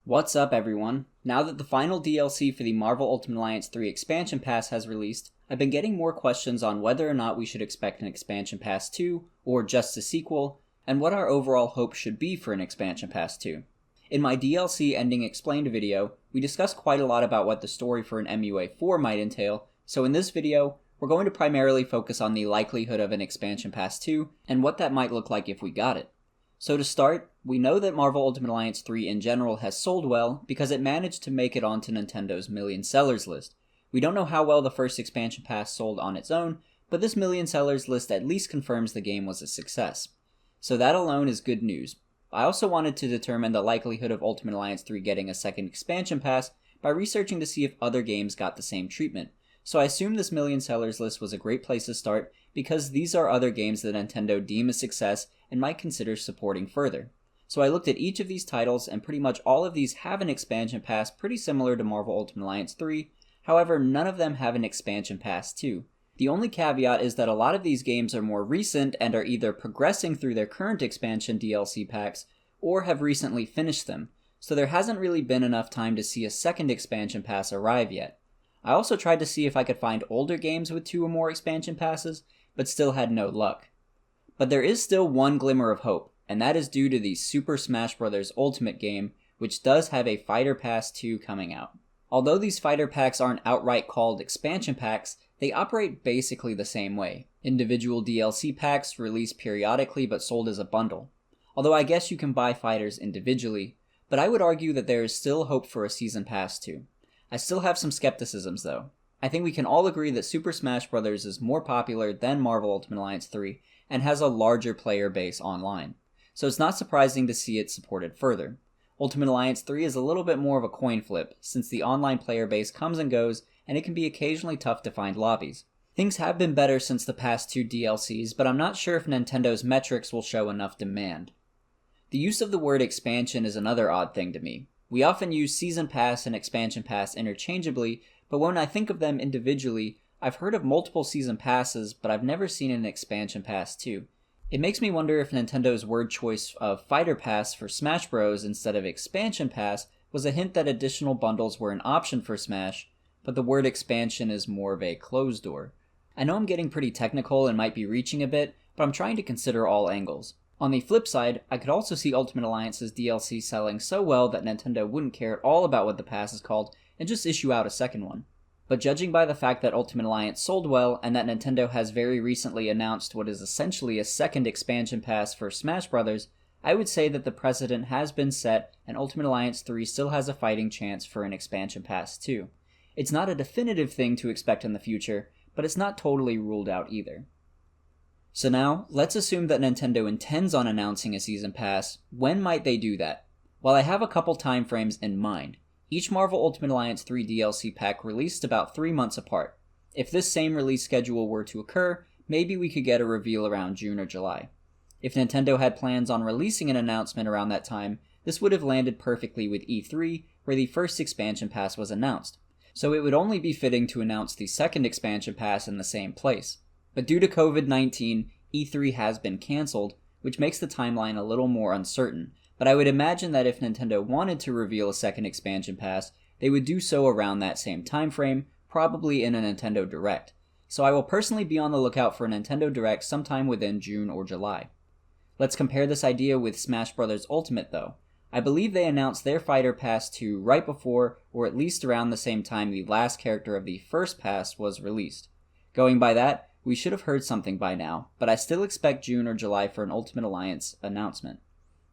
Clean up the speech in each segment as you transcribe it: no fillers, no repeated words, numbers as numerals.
What's up, everyone? Now that the final DLC for the Marvel Ultimate Alliance 3 Expansion Pass has released, I've been getting more questions on whether or not we should expect an Expansion Pass 2, or just a sequel, and what our overall hope should be for an Expansion Pass 2. In my DLC Ending Explained video, we discussed quite a lot about what the story for an MUA 4 might entail, so in this video, we're going to primarily focus on the likelihood of an Expansion Pass 2, and what that might look like if we got it. So to start, we know that Marvel Ultimate Alliance 3 in general has sold well because it managed to make it onto Nintendo's Million Sellers list. We don't know how well the first expansion pass sold on its own, but this Million Sellers list at least confirms the game was a success. So that alone is good news. I also wanted to determine the likelihood of Ultimate Alliance 3 getting a second expansion pass by researching to see if other games got the same treatment. So I assume this Million Sellers list was a great place to start because these are other games that Nintendo deem a success and might consider supporting further. So I looked at each of these titles, and pretty much all of these have an expansion pass pretty similar to Marvel Ultimate Alliance 3, however none of them have an expansion pass too. The only caveat is that a lot of these games are more recent and are either progressing through their current expansion DLC packs, or have recently finished them, so there hasn't really been enough time to see a second expansion pass arrive yet. I also tried to see if I could find older games with 2 or more expansion passes, but still had no luck. But there is still one glimmer of hope, and that is due to the Super Smash Bros. Ultimate game, which does have a Fighter Pass 2 coming out. Although these fighter packs aren't outright called expansion packs, they operate basically the same way. Individual DLC packs released periodically but sold as a bundle. Although I guess you can buy fighters individually, but I would argue that there is still hope for a Season Pass 2. I still have some skepticisms though. I think we can all agree that Super Smash Bros. Is more popular than Marvel Ultimate Alliance 3 and has a larger player base online, so it's not surprising to see it supported further. Ultimate Alliance 3 is a little bit more of a coin flip, since the online player base comes and goes and it can be occasionally tough to find lobbies. Things have been better since the past 2 DLCs, but I'm not sure if Nintendo's metrics will show enough demand. The use of the word expansion is another odd thing to me. We often use Season Pass and Expansion Pass interchangeably, but when I think of them individually, I've heard of multiple Season Passes, but I've never seen an Expansion Pass too. It makes me wonder if Nintendo's word choice of Fighter Pass for Smash Bros. Instead of Expansion Pass was a hint that additional bundles were an option for Smash, but the word expansion is more of a closed door. I know I'm getting pretty technical and might be reaching a bit, but I'm trying to consider all angles. On the flip side, I could also see Ultimate Alliance's DLC selling so well that Nintendo wouldn't care at all about what the pass is called and just issue out a second one. But judging by the fact that Ultimate Alliance sold well and that Nintendo has very recently announced what is essentially a second expansion pass for Smash Bros., I would say that the precedent has been set and Ultimate Alliance 3 still has a fighting chance for an expansion pass too. It's not a definitive thing to expect in the future, but it's not totally ruled out either. So now, let's assume that Nintendo intends on announcing a Season Pass. When might they do that? Well, I have a couple time frames in mind. Each Marvel Ultimate Alliance 3 DLC pack released about 3 months apart. If this same release schedule were to occur, maybe we could get a reveal around June or July. If Nintendo had plans on releasing an announcement around that time, this would have landed perfectly with E3, where the first expansion pass was announced. So it would only be fitting to announce the second expansion pass in the same place. But due to COVID-19, E3 has been cancelled, which makes the timeline a little more uncertain, but I would imagine that if Nintendo wanted to reveal a second expansion pass, they would do so around that same time frame, probably in a Nintendo Direct. So I will personally be on the lookout for a Nintendo Direct sometime within June or July. Let's compare this idea with Smash Bros. Ultimate though. I believe they announced their Fighter Pass 2 right before, or at least around the same time the last character of the first pass was released. Going by that, we should have heard something by now, but I still expect June or July for an Ultimate Alliance announcement.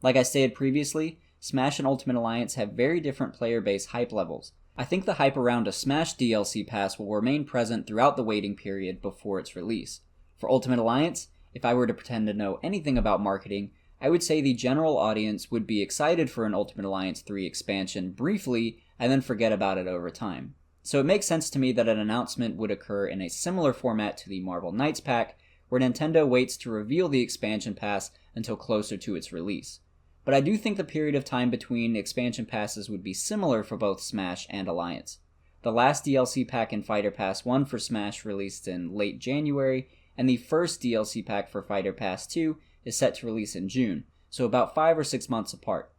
Like I stated previously, Smash and Ultimate Alliance have very different player base hype levels. I think the hype around a Smash DLC pass will remain present throughout the waiting period before its release. For Ultimate Alliance, if I were to pretend to know anything about marketing, I would say the general audience would be excited for an Ultimate Alliance 3 expansion briefly and then forget about it over time. So it makes sense to me that an announcement would occur in a similar format to the Marvel Knights pack, where Nintendo waits to reveal the expansion pass until closer to its release. But I do think the period of time between expansion passes would be similar for both Smash and Alliance. The last DLC pack in Fighter Pass 1 for Smash released in late January, and the first DLC pack for Fighter Pass 2 is set to release in June, so about 5 or 6 months apart.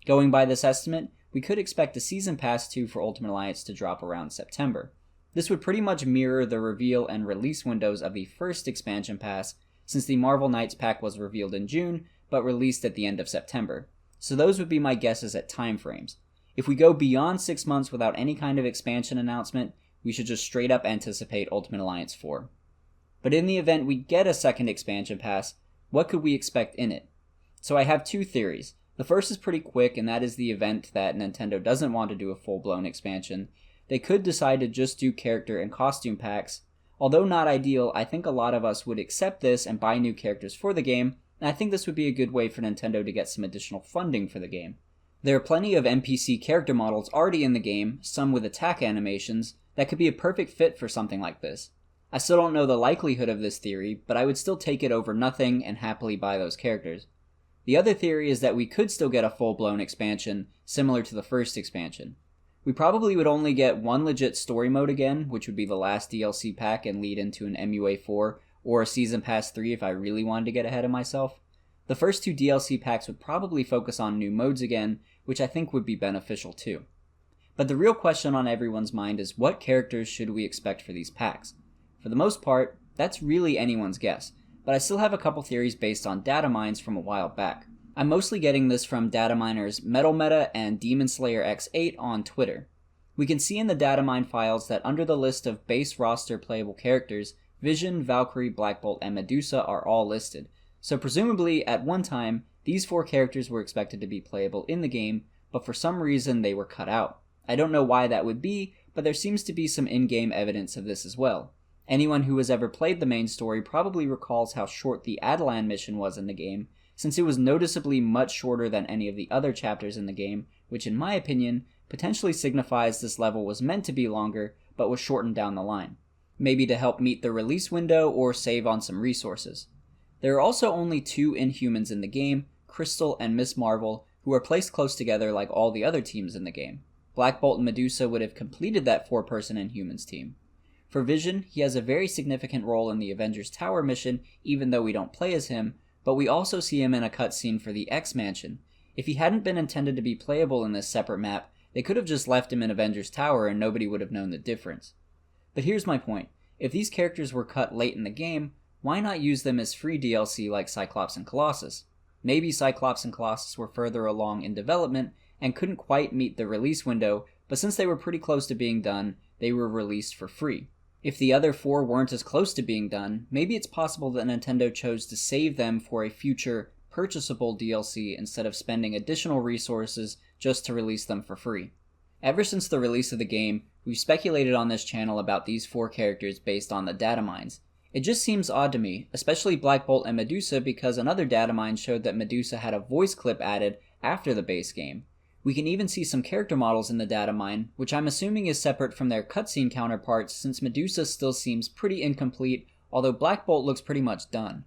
Going by this estimate, we could expect a Season Pass 2 for Ultimate Alliance to drop around September. This would pretty much mirror the reveal and release windows of the first expansion pass, since the Marvel Knights pack was revealed in June, but released at the end of September. So those would be my guesses at timeframes. If we go beyond 6 months without any kind of expansion announcement, we should just straight up anticipate Ultimate Alliance 4. But in the event we get a second expansion pass, what could we expect in it? So I have two theories. The first is pretty quick, and that is the event that Nintendo doesn't want to do a full-blown expansion. They could decide to just do character and costume packs. Although not ideal, I think a lot of us would accept this and buy new characters for the game, and I think this would be a good way for Nintendo to get some additional funding for the game. There are plenty of NPC character models already in the game, some with attack animations, that could be a perfect fit for something like this. I still don't know the likelihood of this theory, but I would still take it over nothing and happily buy those characters. The other theory is that we could still get a full-blown expansion, similar to the first expansion. We probably would only get one legit story mode again, which would be the last DLC pack and lead into an MUA 4, or a Season Pass 3 if I really wanted to get ahead of myself. The first two DLC packs would probably focus on new modes again, which I think would be beneficial too. But the real question on everyone's mind is what characters should we expect for these packs? For the most part, that's really anyone's guess, but I still have a couple theories based on datamines from a while back. I'm mostly getting this from dataminers Metal Meta and Demon Slayer X8 on Twitter. We can see in the datamine files that under the list of base roster playable characters, Vision, Valkyrie, Black Bolt, and Medusa are all listed. So presumably, at one time, these four characters were expected to be playable in the game, but for some reason they were cut out. I don't know why that would be, but there seems to be some in-game evidence of this as well. Anyone who has ever played the main story probably recalls how short the Adelan mission was in the game, since it was noticeably much shorter than any of the other chapters in the game, which in my opinion, potentially signifies this level was meant to be longer, but was shortened down the line. Maybe to help meet the release window or save on some resources. There are also only two Inhumans in the game, Crystal and Miss Marvel, who are placed close together like all the other teams in the game. Black Bolt and Medusa would have completed that 4-person Inhumans team. For Vision, he has a very significant role in the Avengers Tower mission, even though we don't play as him, but we also see him in a cutscene for the X-Mansion. If he hadn't been intended to be playable in this separate map, they could have just left him in Avengers Tower and nobody would have known the difference. But here's my point. If these characters were cut late in the game, why not use them as free DLC like Cyclops and Colossus? Maybe Cyclops and Colossus were further along in development and couldn't quite meet the release window, but since they were pretty close to being done, they were released for free. If the other four weren't as close to being done, maybe it's possible that Nintendo chose to save them for a future purchasable DLC instead of spending additional resources just to release them for free. Ever since the release of the game, we've speculated on this channel about these four characters based on the datamines. It just seems odd to me, especially Black Bolt and Medusa, because another datamine showed that Medusa had a voice clip added after the base game. We can even see some character models in the datamine, which I'm assuming is separate from their cutscene counterparts since Medusa still seems pretty incomplete, although Black Bolt looks pretty much done.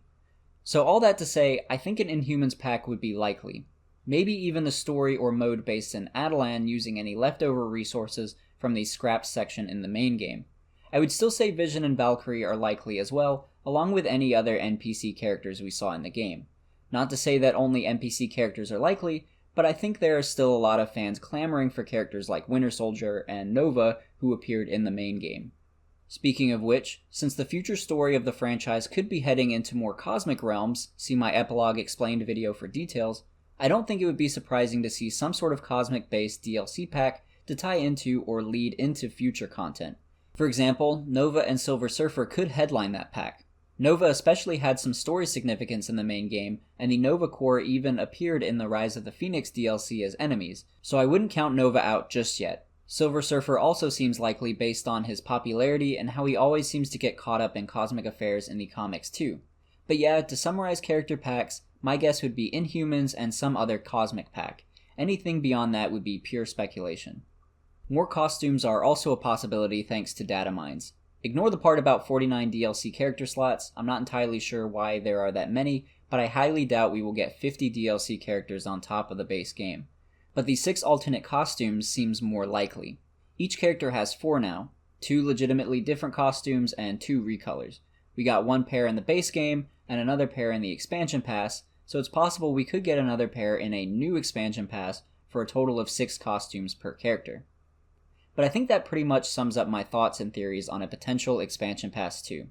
So all that to say, I think an Inhumans pack would be likely. Maybe even a story or mode based in Adelan using any leftover resources from the scraps section in the main game. I would still say Vision and Valkyrie are likely as well, along with any other NPC characters we saw in the game. Not to say that only NPC characters are likely, but I think there are still a lot of fans clamoring for characters like Winter Soldier and Nova who appeared in the main game. Speaking of which, since the future story of the franchise could be heading into more cosmic realms, see my epilogue explained video for details, I don't think it would be surprising to see some sort of cosmic-based DLC pack to tie into or lead into future content. For example, Nova and Silver Surfer could headline that pack. Nova especially had some story significance in the main game, and the Nova Corps even appeared in the Rise of the Phoenix DLC as enemies, so I wouldn't count Nova out just yet. Silver Surfer also seems likely based on his popularity and how he always seems to get caught up in cosmic affairs in the comics too. But yeah, to summarize character packs, my guess would be Inhumans and some other cosmic pack. Anything beyond that would be pure speculation. More costumes are also a possibility thanks to datamines. Ignore the part about 49 DLC character slots. I'm not entirely sure why there are that many, but I highly doubt we will get 50 DLC characters on top of the base game. But the 6 alternate costumes seems more likely. Each character has 4 now, 2 legitimately different costumes and 2 recolors. We got 1 pair in the base game and another pair in the expansion pass, so it's possible we could get another pair in a new expansion pass for a total of 6 costumes per character. But I think that pretty much sums up my thoughts and theories on a potential Expansion Pass 2.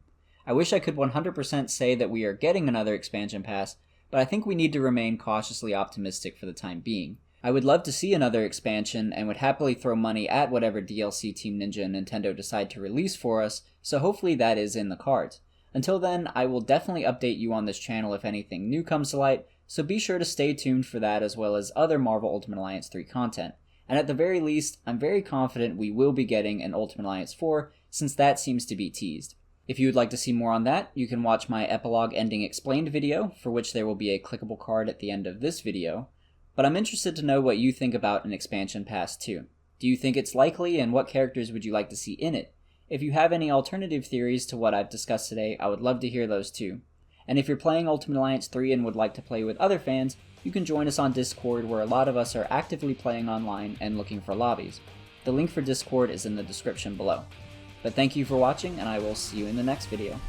I wish I could 100% say that we are getting another Expansion Pass, but I think we need to remain cautiously optimistic for the time being. I would love to see another expansion and would happily throw money at whatever DLC Team Ninja and Nintendo decide to release for us, so hopefully that is in the cards. Until then, I will definitely update you on this channel if anything new comes to light, so be sure to stay tuned for that as well as other Marvel Ultimate Alliance 3 content. And at the very least, I'm very confident we will be getting an Ultimate Alliance 4, since that seems to be teased. If you would like to see more on that, you can watch my Epilogue Ending Explained video, for which there will be a clickable card at the end of this video. But I'm interested to know what you think about an Expansion Pass 2. Do you think it's likely, and what characters would you like to see in it? If you have any alternative theories to what I've discussed today, I would love to hear those too. And if you're playing Ultimate Alliance 3 and would like to play with other fans, you can join us on Discord, where a lot of us are actively playing online and looking for lobbies. The link for Discord is in the description below. But thank you for watching, and I will see you in the next video.